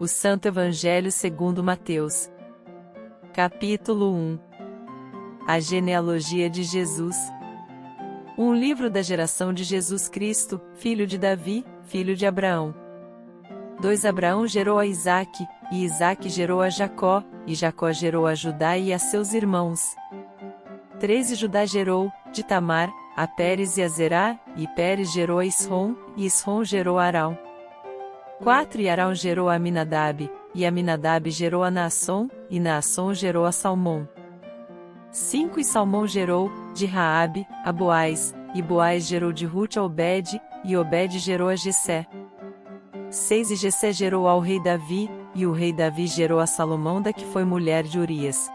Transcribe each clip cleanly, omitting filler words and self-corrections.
O Santo Evangelho segundo Mateus. Capítulo 1. A genealogia de Jesus. Um livro da geração de Jesus Cristo, filho de Davi, filho de Abraão. 2 Abraão gerou a Isaque, e Isaque gerou a Jacó, e Jacó gerou a Judá e a seus irmãos. 3 Judá gerou, de Tamar, a Pérez e a Zerá, e Pérez gerou a Isrom, e Isrom gerou a Arão. 4 Arão gerou a Aminadab, e Aminadab gerou a Naasson, e Naasson gerou a Salmão. 5 E Salmão gerou, de Raabe, a Boaz, e Boaz gerou de Rute a Obed, e Obed gerou a Jessé. 6 E Jessé gerou ao rei Davi, e o rei Davi gerou a Salomão da que foi mulher de Urias.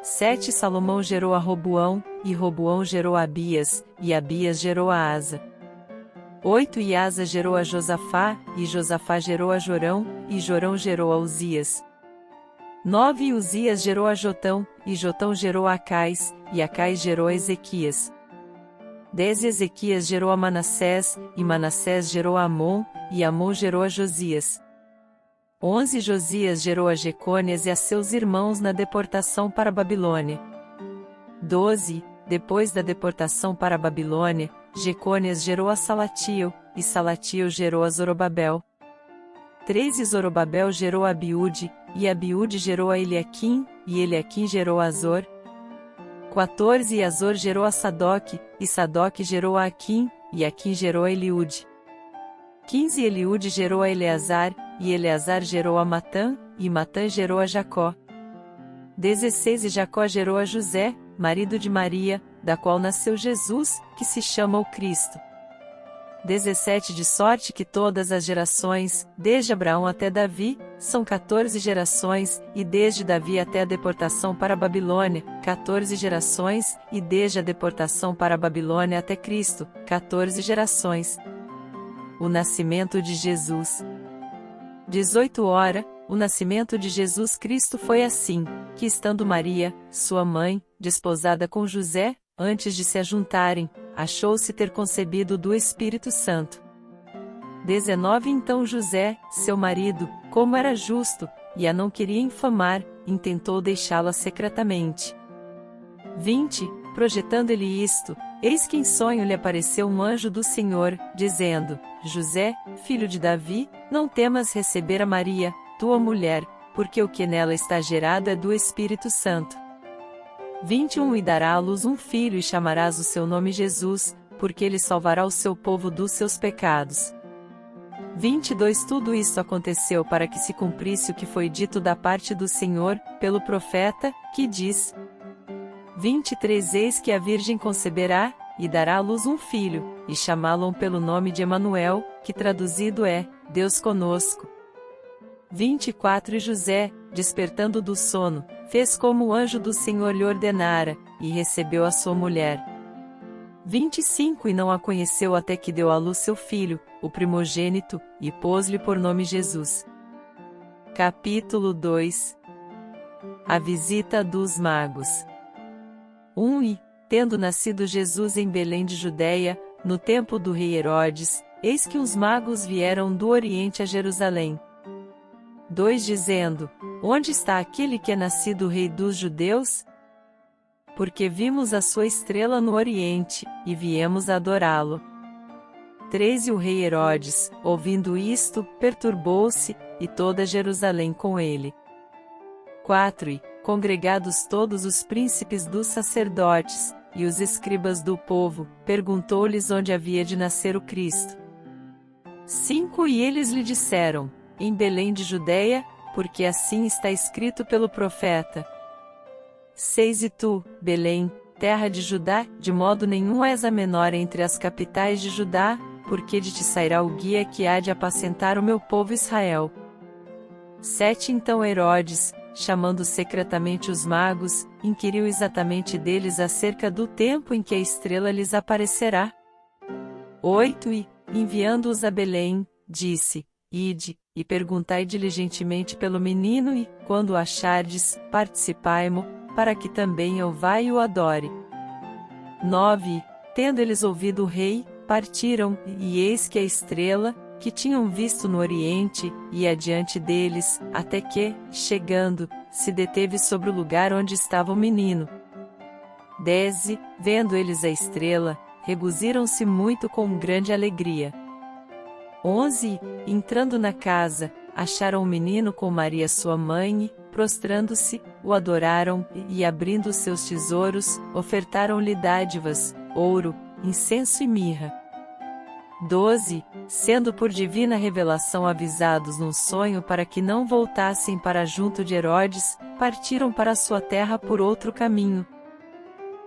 7 Salomão gerou a Roboão, e Roboão gerou a Abias, e Abias gerou a Asa. 8 E Asa gerou a Josafá, e Josafá gerou a Jorão, e Jorão gerou a Uzias. 9 E Uzias gerou a Jotão, e Jotão gerou a Acais, e Acais gerou a Ezequias. 10 E Ezequias gerou a Manassés, e Manassés gerou a Amon, e Amon gerou a Josias. 11 Josias gerou a Jecônias e a seus irmãos na deportação para a Babilônia. 12 Depois da deportação para a Babilônia, Jecônias gerou a Salatiel, e Salatiel gerou a Zorobabel. 13 Zorobabel gerou a Abiúde, e Abiúde gerou a Eliaquim, e Eliaquim gerou a Azor. 14 E Azor gerou a Sadoque, e Sadoque gerou a Aquim, e Aquim gerou a Eliúde. 15 Eliúde gerou a Eleazar, e Eleazar gerou a Matã, e Matã gerou a Jacó. 16 E Jacó gerou a José, marido de Maria, da qual nasceu Jesus, que se chama o Cristo. 17 De sorte que todas as gerações, desde Abraão até Davi, são 14 gerações, e desde Davi até a deportação para a Babilônia, 14 gerações, e desde a deportação para a Babilônia até Cristo, 14 gerações. O nascimento de Jesus. 18 Ora, o nascimento de Jesus Cristo foi assim, que estando Maria, sua mãe, desposada com José, antes de se ajuntarem, achou-se ter concebido do Espírito Santo. 19 Então José, seu marido, como era justo, e a não queria infamar, intentou deixá-la secretamente. 20 Projetando ele isto, eis que em sonho lhe apareceu um anjo do Senhor, dizendo: José, filho de Davi, não temas receber a Maria, tua mulher, porque o que nela está gerado é do Espírito Santo. 21 E dará à luz um filho e chamarás o seu nome Jesus, porque ele salvará o seu povo dos seus pecados. 22 Tudo isso aconteceu para que se cumprisse o que foi dito da parte do Senhor, pelo profeta, que diz: 23 Eis que a Virgem conceberá, e dará à luz um filho, e chamá-lo pelo nome de Emanuel, que traduzido é, Deus conosco. 24 E José, despertando do sono, fez como o anjo do Senhor lhe ordenara, e recebeu a sua mulher. 25 E não a conheceu até que deu à luz seu filho, o primogênito, e pôs-lhe por nome Jesus. Capítulo 2. A visita dos magos. 1 E, tendo nascido Jesus em Belém de Judeia, no tempo do rei Herodes, eis que os magos vieram do Oriente a Jerusalém. 2 Dizendo: Onde está aquele que é nascido rei dos judeus? Porque vimos a sua estrela no Oriente, e viemos adorá-lo. 3 E o rei Herodes, ouvindo isto, perturbou-se, e toda Jerusalém com ele. 4 E, congregados todos os príncipes dos sacerdotes, e os escribas do povo, perguntou-lhes onde havia de nascer o Cristo. 5 E eles lhe disseram: Em Belém de Judeia, porque assim está escrito pelo profeta. 6 E tu, Belém, terra de Judá, de modo nenhum és a menor entre as capitais de Judá, porque de ti sairá o guia que há de apacentar o meu povo Israel. 7 Então Herodes, chamando secretamente os magos, inquiriu exatamente deles acerca do tempo em que a estrela lhes aparecerá. 8 E, enviando-os a Belém, disse: Ide, e perguntai diligentemente pelo menino e, quando o achardes, participai-mo, para que também eu vá e o adore. 9 Tendo eles ouvido o rei, partiram, e eis que a estrela, que tinham visto no Oriente, ia adiante deles, até que, chegando, se deteve sobre o lugar onde estava o menino. 10. Vendo eles a estrela, regoziram-se muito com grande alegria. 11. Entrando na casa, acharam o menino com Maria sua mãe e, prostrando-se, o adoraram, e abrindo seus tesouros, ofertaram-lhe dádivas, ouro, incenso e mirra. 12. Sendo por divina revelação avisados num sonho para que não voltassem para junto de Herodes, partiram para sua terra por outro caminho.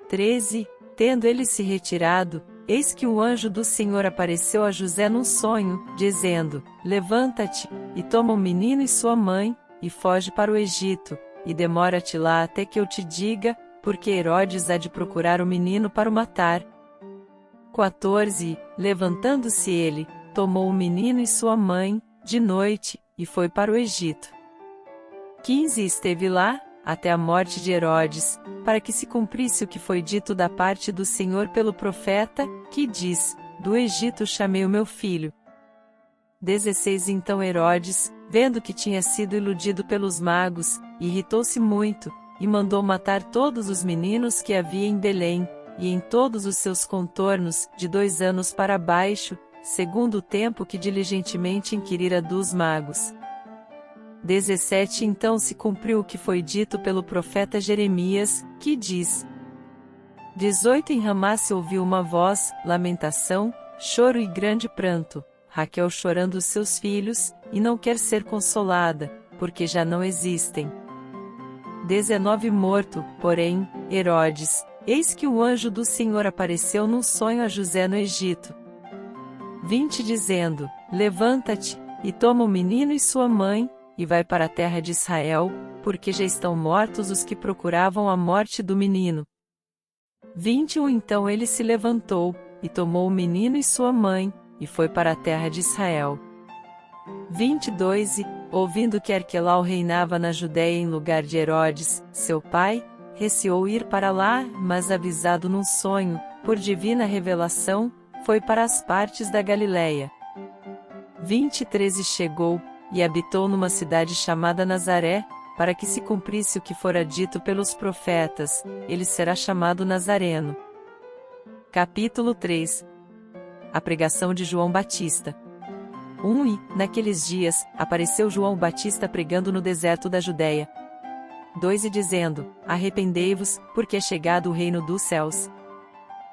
13. Tendo ele se retirado, eis que o anjo do Senhor apareceu a José num sonho, dizendo: Levanta-te, e toma o menino e sua mãe, e foge para o Egito, e demora-te lá até que eu te diga, porque Herodes há de procurar o menino para o matar. 14. Levantando-se ele, tomou o menino e sua mãe, de noite, e foi para o Egito. 15. Esteve lá, até a morte de Herodes, para que se cumprisse o que foi dito da parte do Senhor pelo profeta, que diz: Do Egito chamei o meu filho. 16. Então Herodes, vendo que tinha sido iludido pelos magos, irritou-se muito, e mandou matar todos os meninos que havia em Belém, e em todos os seus contornos, de 2 anos para baixo, segundo o tempo que diligentemente inquirira dos magos. 17. Então se cumpriu o que foi dito pelo profeta Jeremias, que diz: 18. Em Ramá se ouviu uma voz, lamentação, choro e grande pranto, Raquel chorando os seus filhos, e não quer ser consolada, porque já não existem. 19. Morto, porém, Herodes, eis que o anjo do Senhor apareceu num sonho a José no Egito. 20. Dizendo: Levanta-te, e toma o menino e sua mãe, e vai para a terra de Israel, porque já estão mortos os que procuravam a morte do menino. 21. Então ele se levantou, e tomou o menino e sua mãe, e foi para a terra de Israel. 22. E, ouvindo que Arquelau reinava na Judéia em lugar de Herodes, seu pai, receou ir para lá, mas avisado num sonho, por divina revelação, foi para as partes da Galiléia. 23. E chegou, e habitou numa cidade chamada Nazaré, para que se cumprisse o que fora dito pelos profetas: ele será chamado Nazareno. Capítulo 3. A pregação de João Batista. 1. E, naqueles dias, apareceu João Batista pregando no deserto da Judéia. 2. E dizendo: Arrependei-vos, porque é chegado o reino dos céus.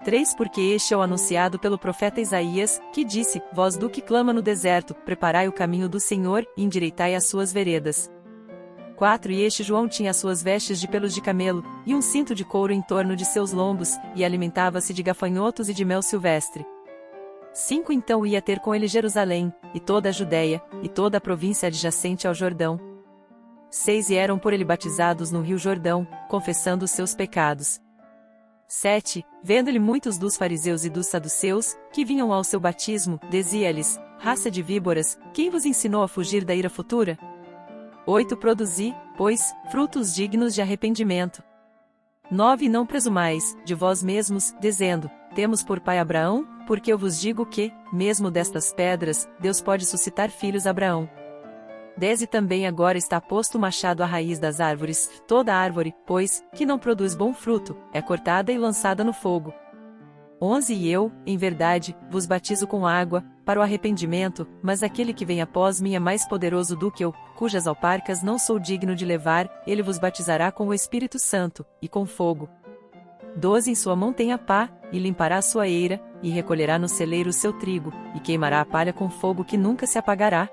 3. Porque este é o anunciado pelo profeta Isaías, que disse: Voz do que clama no deserto, preparai o caminho do Senhor, e endireitai as suas veredas. 4. E este João tinha as suas vestes de pelos de camelo, e um cinto de couro em torno de seus lombos, e alimentava-se de gafanhotos e de mel silvestre. 5. Então ia ter com ele Jerusalém, e toda a Judéia, e toda a província adjacente ao Jordão. 6. E eram por ele batizados no rio Jordão, confessando os seus pecados. 7. Vendo-lhe muitos dos fariseus e dos saduceus, que vinham ao seu batismo, dizia-lhes: Raça de víboras, quem vos ensinou a fugir da ira futura? 8. Produzi, pois, frutos dignos de arrependimento. 9. Não presumais, de vós mesmos, dizendo: Temos por pai Abraão, porque eu vos digo que, mesmo destas pedras, Deus pode suscitar filhos a Abraão. 10. E também agora está posto o machado à raiz das árvores, toda árvore, pois, que não produz bom fruto, é cortada e lançada no fogo. 11. E eu, em verdade, vos batizo com água, para o arrependimento, mas aquele que vem após mim é mais poderoso do que eu, cujas alparcas não sou digno de levar, ele vos batizará com o Espírito Santo, e com fogo. 12. Em sua mão tem a pá, e limpará a sua eira, e recolherá no celeiro o seu trigo, e queimará a palha com fogo que nunca se apagará.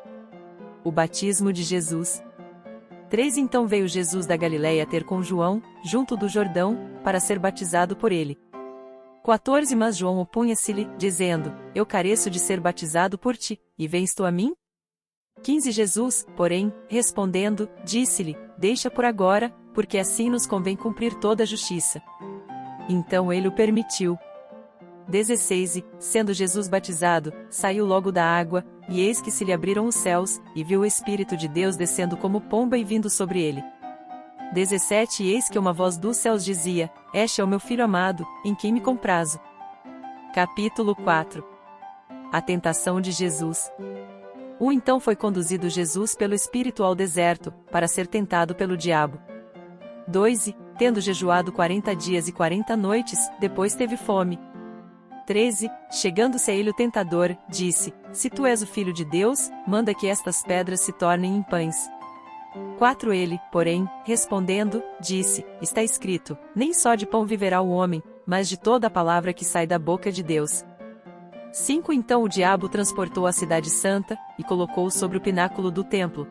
O batismo de Jesus. 3. Então veio Jesus da Galiléia ter com João, junto do Jordão, para ser batizado por ele. 14. Mas João opunha-se-lhe, dizendo: Eu careço de ser batizado por ti, e vens tu a mim? 15. Jesus, porém, respondendo, disse-lhe: Deixa por agora, porque assim nos convém cumprir toda a justiça. Então ele o permitiu. 16. E, sendo Jesus batizado, saiu logo da água, e eis que se lhe abriram os céus, e viu o Espírito de Deus descendo como pomba e vindo sobre ele. 17. E eis que uma voz dos céus dizia: Este é o meu Filho amado, em quem me comprazo. Capítulo 4. A tentação de Jesus. Então foi conduzido Jesus pelo Espírito ao deserto, para ser tentado pelo diabo. 2. Tendo jejuado 40 dias e 40 noites, depois teve fome. 13. Chegando-se a ele o tentador, disse: Se tu és o Filho de Deus, manda que estas pedras se tornem em pães. 4. Ele, porém, respondendo, disse: Está escrito: Nem só de pão viverá o homem, mas de toda a palavra que sai da boca de Deus. 5. Então o diabo transportou a cidade santa, e colocou-o sobre o pináculo do templo.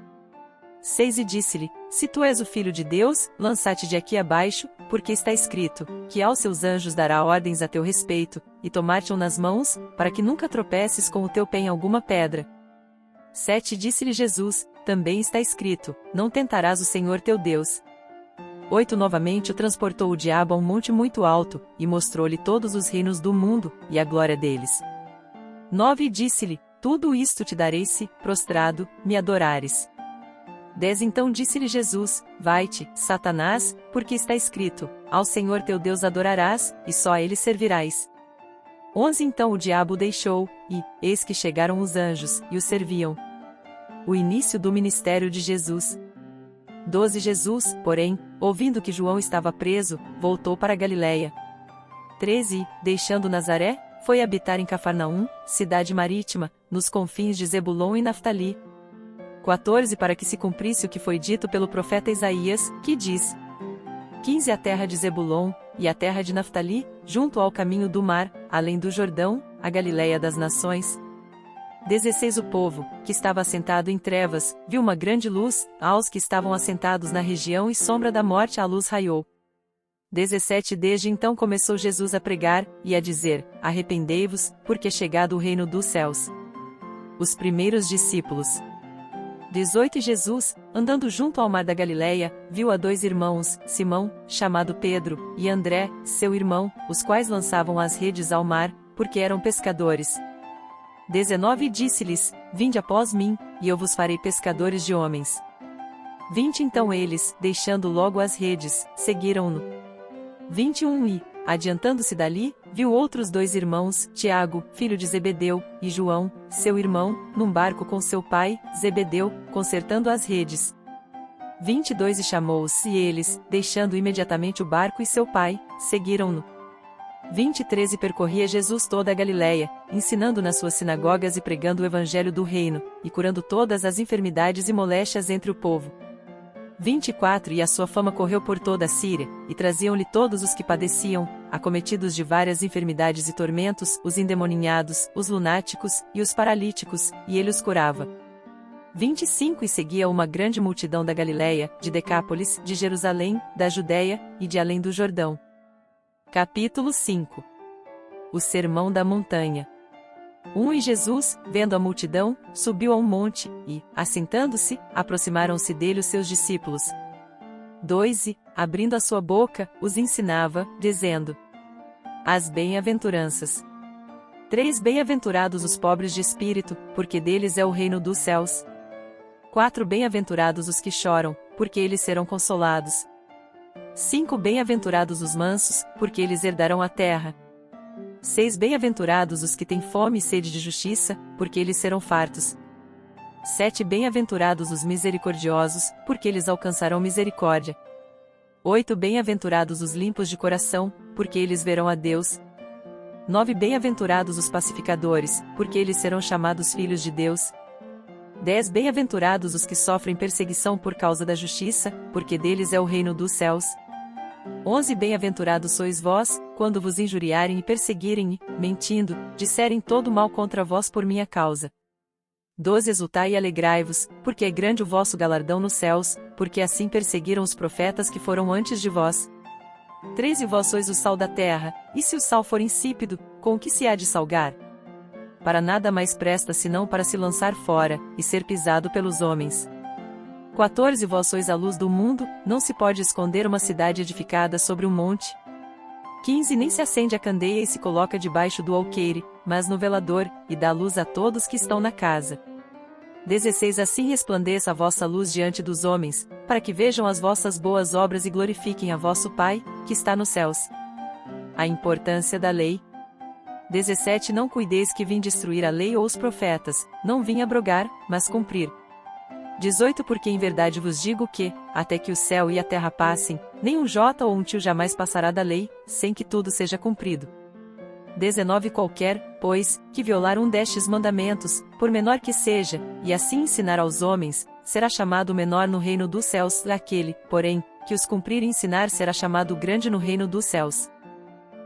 6. E disse-lhe: Se tu és o Filho de Deus, lança-te de aqui abaixo, porque está escrito, que aos seus anjos dará ordens a teu respeito, e tomar-te-ão nas mãos, para que nunca tropeces com o teu pé em alguma pedra. 7. Disse-lhe Jesus: Também está escrito: Não tentarás o Senhor teu Deus. 8. Novamente o transportou o diabo a um monte muito alto, e mostrou-lhe todos os reinos do mundo, e a glória deles. 9. E disse-lhe: Tudo isto te darei se, prostrado, me adorares. 10. Então disse-lhe Jesus: Vai-te, Satanás, porque está escrito: Ao Senhor teu Deus adorarás, e só a ele servirás. 11. Então o diabo o deixou, e, eis que chegaram os anjos, e o serviam. O início do ministério de Jesus. 12. Jesus, porém, ouvindo que João estava preso, voltou para a Galiléia. 13. E, deixando Nazaré, foi habitar em Cafarnaum, cidade marítima, nos confins de Zebulon e Naftali. 14. Para que se cumprisse o que foi dito pelo profeta Isaías, que diz: 15. A terra de Zebulon, e a terra de Naftali, junto ao caminho do mar, além do Jordão, a Galiléia das nações. 16. O povo, que estava assentado em trevas, viu uma grande luz, aos que estavam assentados na região e sombra da morte a luz raiou. 17. Desde então começou Jesus a pregar, e a dizer: Arrependei-vos, porque é chegado o reino dos céus. Os primeiros discípulos. 18. Jesus, andando junto ao mar da Galiléia, viu a 2 irmãos, Simão, chamado Pedro, e André, seu irmão, os quais lançavam as redes ao mar, porque eram pescadores. 19. E disse-lhes: Vinde após mim, e eu vos farei pescadores de homens. 20. Então eles, deixando logo as redes, seguiram-no. 21. E, adiantando-se dali, viu outros 2 irmãos, Tiago, filho de Zebedeu, e João, seu irmão, num barco com seu pai, Zebedeu, consertando as redes. 22. E chamou-os, e eles, deixando imediatamente o barco e seu pai, seguiram-no. 23. E percorria Jesus toda a Galiléia, ensinando nas suas sinagogas e pregando o evangelho do reino, e curando todas as enfermidades e moléstias entre o povo. 24. E a sua fama correu por toda a Síria, e traziam-lhe todos os que padeciam, acometidos de várias enfermidades e tormentos, os endemoninhados, os lunáticos, e os paralíticos, e ele os curava. 25. E seguia uma grande multidão da Galiléia, de Decápolis, de Jerusalém, da Judéia, e de além do Jordão. Capítulo 5. O Sermão da Montanha. 1. E Jesus, vendo a multidão, subiu a um monte, e, assentando-se, aproximaram-se dele os seus discípulos. 2. E, abrindo a sua boca, os ensinava, dizendo: As bem-aventuranças. 3. Bem-aventurados os pobres de espírito, porque deles é o reino dos céus. 4. Bem-aventurados os que choram, porque eles serão consolados. 5. Bem-aventurados os mansos, porque eles herdarão a terra. 6. Bem-aventurados os que têm fome e sede de justiça, porque eles serão fartos. 7. Bem-aventurados os misericordiosos, porque eles alcançarão misericórdia. 8. Bem-aventurados os limpos de coração, porque eles verão a Deus. 9. Bem-aventurados os pacificadores, porque eles serão chamados filhos de Deus. 10. Bem-aventurados os que sofrem perseguição por causa da justiça, porque deles é o reino dos céus. 11. Bem-aventurados sois vós, quando vos injuriarem e perseguirem e, mentindo, disserem todo mal contra vós por minha causa. 12. Exultai e alegrai-vos, porque é grande o vosso galardão nos céus, porque assim perseguiram os profetas que foram antes de vós. 13. Vós sois o sal da terra, e se o sal for insípido, com o que se há de salgar? Para nada mais presta senão para se lançar fora, e ser pisado pelos homens. 14. Vós sois a luz do mundo, não se pode esconder uma cidade edificada sobre um monte. 15. Nem se acende a candeia e se coloca debaixo do alqueire, mas no velador, e dá luz a todos que estão na casa. 16. Assim resplandeça a vossa luz diante dos homens, para que vejam as vossas boas obras e glorifiquem a vosso Pai, que está nos céus. A importância da lei. 17 Não cuideis que vim destruir a lei ou os profetas, não vim abrogar, mas cumprir. 18 Porque em verdade vos digo que, até que o céu e a terra passem, nem um jota ou um tio jamais passará da lei, sem que tudo seja cumprido. 19 Qualquer, pois, que violar um destes mandamentos, por menor que seja, e assim ensinar aos homens, será chamado menor no reino dos céus, aquele, porém, que os cumprir e ensinar será chamado grande no reino dos céus.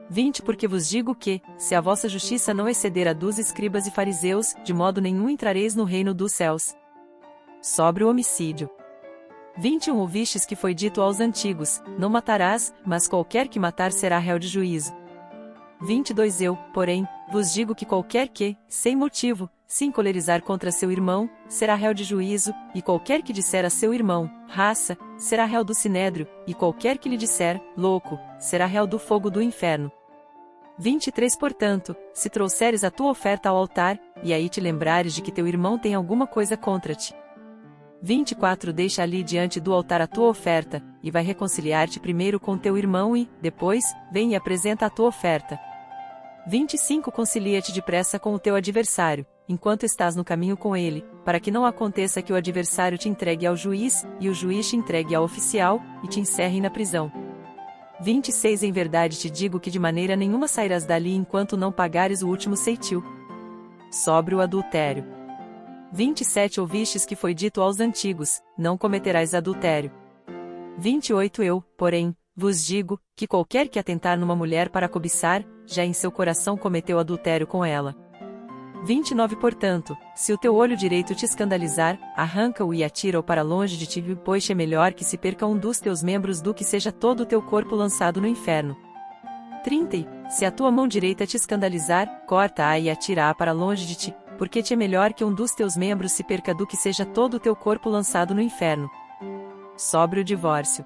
20 Porque vos digo que, se a vossa justiça não exceder a dos escribas e fariseus, de modo nenhum entrareis no reino dos céus. Sobre o homicídio. 21 Ouvistes que foi dito aos antigos, não matarás, mas qualquer que matar será réu de juízo. 22 Eu, porém, vos digo que qualquer que, sem motivo, se encolerizar contra seu irmão, será réu de juízo, e qualquer que disser a seu irmão, raça, será réu do sinédrio, e qualquer que lhe disser, louco, será réu do fogo do inferno. 23 Portanto, se trouxeres a tua oferta ao altar, e aí te lembrares de que teu irmão tem alguma coisa contra ti. 24 Deixa ali diante do altar a tua oferta, e vai reconciliar-te primeiro com teu irmão e, depois, vem e apresenta a tua oferta. 25 Concilia-te depressa com o teu adversário, enquanto estás no caminho com ele, para que não aconteça que o adversário te entregue ao juiz, e o juiz te entregue ao oficial, e te encerre na prisão. 26 Em verdade te digo que de maneira nenhuma sairás dali enquanto não pagares o último ceitil. Sobre o adultério. 27 Ouvistes que foi dito aos antigos, não cometerás adultério. 28 Eu, porém, vos digo, que qualquer que atentar numa mulher para cobiçar, já em seu coração cometeu adultério com ela. 29 Portanto, se o teu olho direito te escandalizar, arranca-o e atira-o para longe de ti, pois é melhor que se perca um dos teus membros do que seja todo o teu corpo lançado no inferno. 30 Se a tua mão direita te escandalizar, corta-a e atira-a para longe de ti, porque te é melhor que um dos teus membros se perca do que seja todo o teu corpo lançado no inferno. Sobre o divórcio.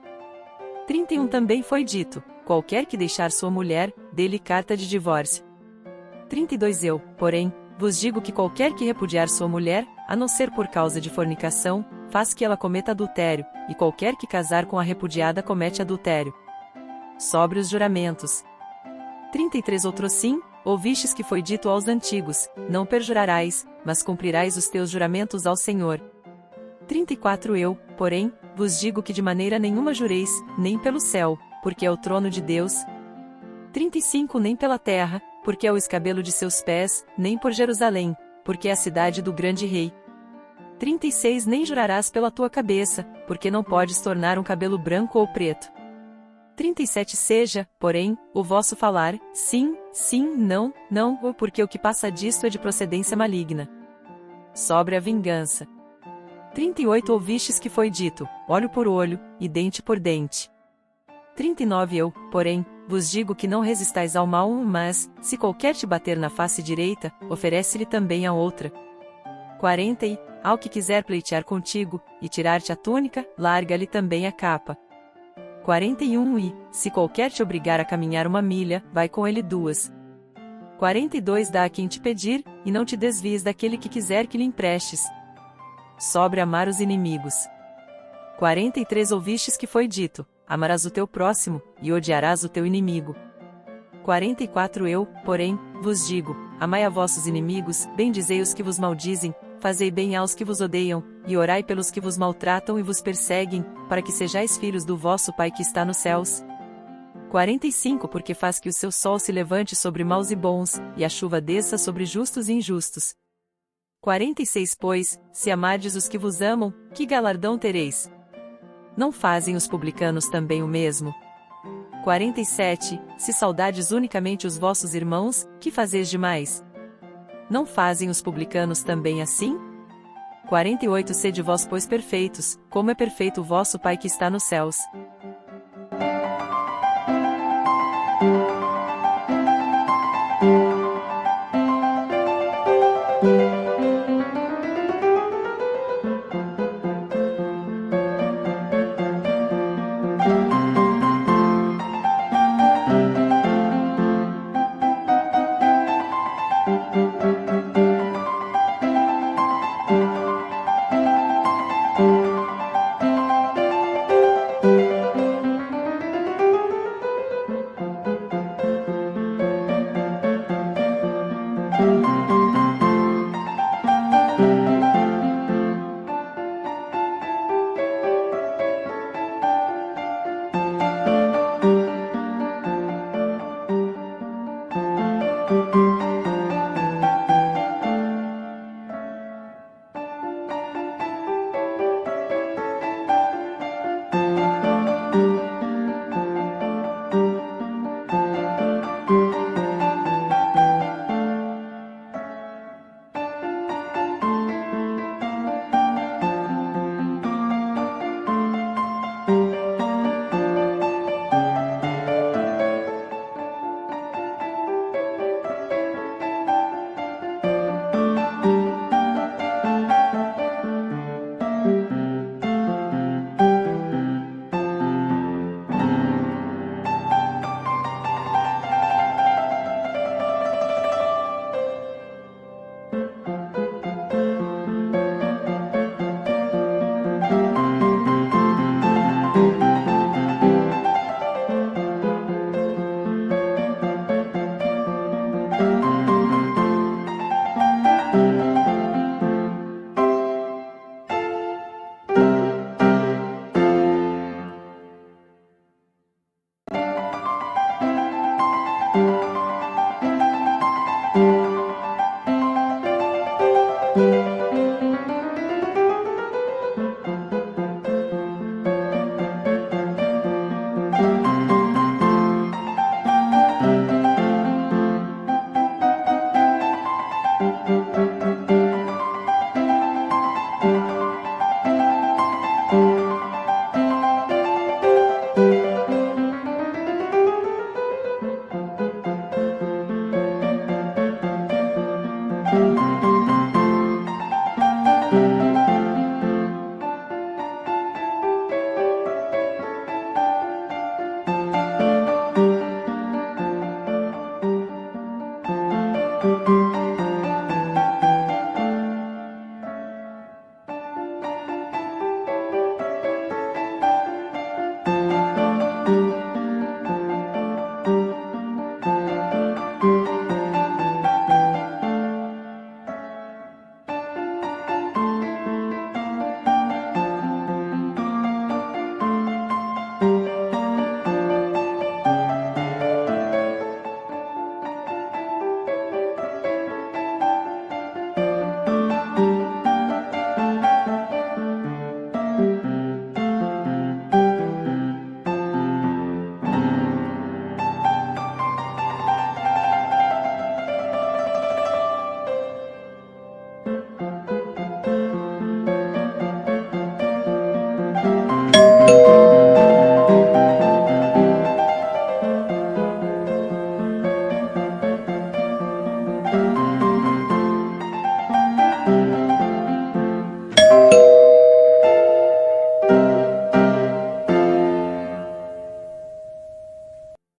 31 Também foi dito, qualquer que deixar sua mulher, dê-lhe carta de divórcio. 32 Eu, porém, vos digo que qualquer que repudiar sua mulher, a não ser por causa de fornicação, faz que ela cometa adultério, e qualquer que casar com a repudiada comete adultério. Sobre os juramentos. 33 Outro sim, ouvistes que foi dito aos antigos, não perjurarás, mas cumprirás os teus juramentos ao Senhor. 34 Eu, porém, vos digo que de maneira nenhuma jureis, nem pelo céu, porque é o trono de Deus. 35 Nem pela terra, porque é o escabelo de seus pés, nem por Jerusalém, porque é a cidade do grande rei. 36 Nem jurarás pela tua cabeça, porque não podes tornar um cabelo branco ou preto. 37 Seja, porém, o vosso falar, sim, sim, não, não, ou porque o que passa disto é de procedência maligna. Sobre a vingança. 38 Ouvistes que foi dito, olho por olho, e dente por dente. 39 Eu, porém, vos digo que não resistais ao mal, mas, se qualquer te bater na face direita, oferece-lhe também a outra. 40 E, ao que quiser pleitear contigo, e tirar-te a túnica, larga-lhe também a capa. 41 E, se qualquer te obrigar a caminhar 1 milha, vai com ele 2. 42 Dá a quem te pedir, e não te desvies daquele que quiser que lhe emprestes. Sobre amar os inimigos. 43 Ouvistes que foi dito, amarás o teu próximo, e odiarás o teu inimigo. 44 Eu, porém, vos digo, amai a vossos inimigos, bendizei os que vos maldizem, fazei bem aos que vos odeiam, e orai pelos que vos maltratam e vos perseguem, para que sejais filhos do vosso Pai que está nos céus. 45 Porque faz que o seu sol se levante sobre maus e bons, e a chuva desça sobre justos e injustos. 46 Pois, se amardes os que vos amam, que galardão tereis? Não fazem os publicanos também o mesmo? 47 Se saudades unicamente os vossos irmãos, que fazeis demais? Não fazem os publicanos também assim? 48 Sede vós pois perfeitos, como é perfeito o vosso Pai que está nos céus.